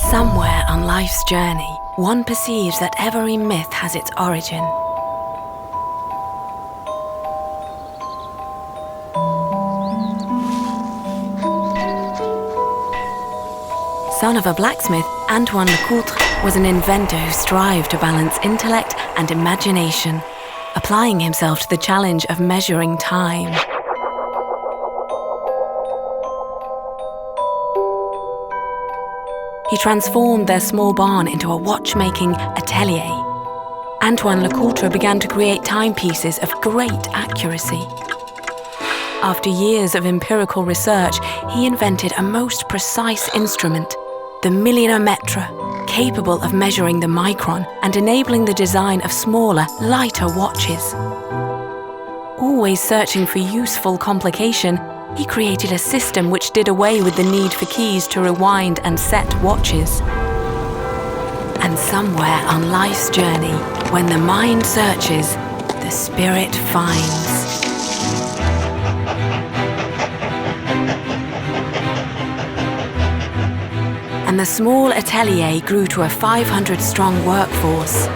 Somewhere on life's journey, one perceives that every myth has its origin. Son of a blacksmith, Jaeger Le Coultre was an inventor who strived to balance intellect and imagination, applying himself to the challenge of measuring time. He transformed their small barn into a watchmaking atelier. Jaeger Le Coultre began to create timepieces of great accuracy. After years of empirical research, he invented a most precise instrument, the millinometre, capable of measuring the micron and enabling the design of smaller, lighter watches. Always searching for useful complication, he created a system which did away with the need for keys to rewind and set watches. And somewhere on life's journey, when the mind searches, the spirit finds. And the small atelier grew to a 500-strong workforce.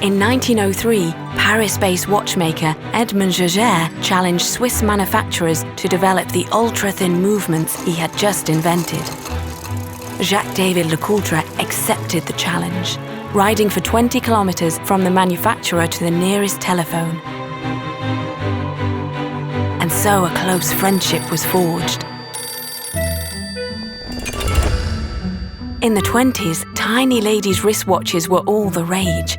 In 1903, Paris-based watchmaker Edmond Jaeger challenged Swiss manufacturers to develop the ultra-thin movements he had just invented. Jaeger LeCoultre accepted the challenge, riding for 20 kilometers from the manufacturer to the nearest telephone. And so a close friendship was forged. In the 20s, tiny ladies' wristwatches were all the rage.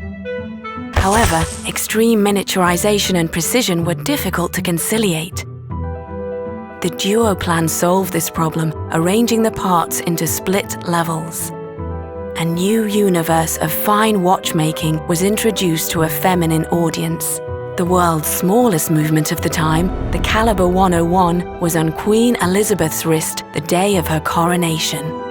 However, extreme miniaturization and precision were difficult to conciliate. The duo plan solved this problem, arranging the parts into split levels. A new universe of fine watchmaking was introduced to a feminine audience. The world's smallest movement of the time, the caliber 101, was on Queen Elizabeth's wrist the day of her coronation.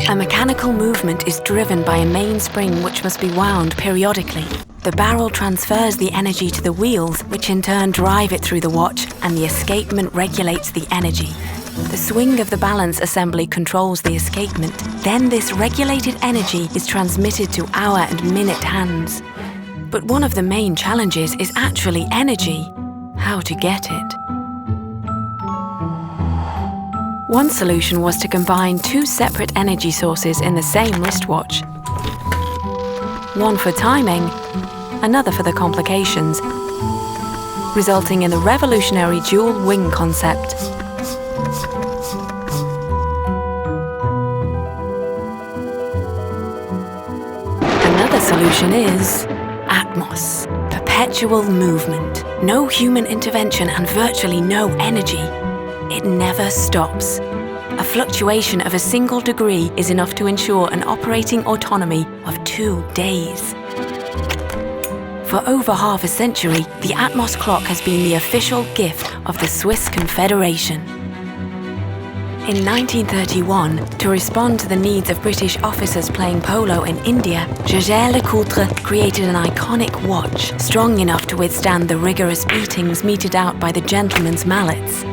A mechanical movement is driven by a mainspring which must be wound periodically. The barrel transfers the energy to the wheels, which in turn drive it through the watch, and the escapement regulates the energy. The swing of the balance assembly controls the escapement. Then this regulated energy is transmitted to hour and minute hands. But one of the main challenges is actually energy. How to get it? One solution was to combine two separate energy sources in the same wristwatch. One for timing, another for the complications, resulting in the revolutionary dual wing concept. Another solution is Atmos, perpetual movement, no human intervention and virtually no energy. It never stops. A fluctuation of a single degree is enough to ensure an operating autonomy of 2 days. For over half a century, the Atmos clock has been the official gift of the Swiss Confederation. In 1931, to respond to the needs of British officers playing polo in India, Jaeger Le Coultre created an iconic watch, strong enough to withstand the rigorous beatings meted out by the gentlemen's mallets.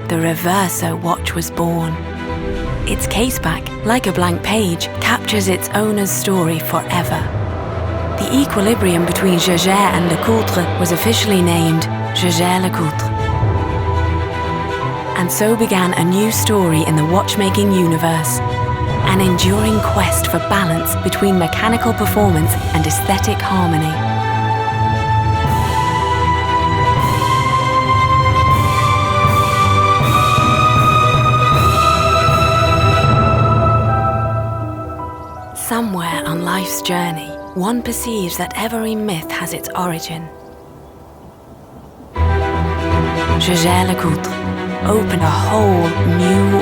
The Reverso watch was born. Its caseback, like a blank page, captures its owner's story forever. The equilibrium between Jaeger and Le Coultre was officially named Jaeger Le Coultre. And so began a new story in the watchmaking universe, an enduring quest for balance between mechanical performance and aesthetic harmony. Somewhere on life's journey, one perceives that every myth has its origin. Jaeger Le Coultre opened a whole new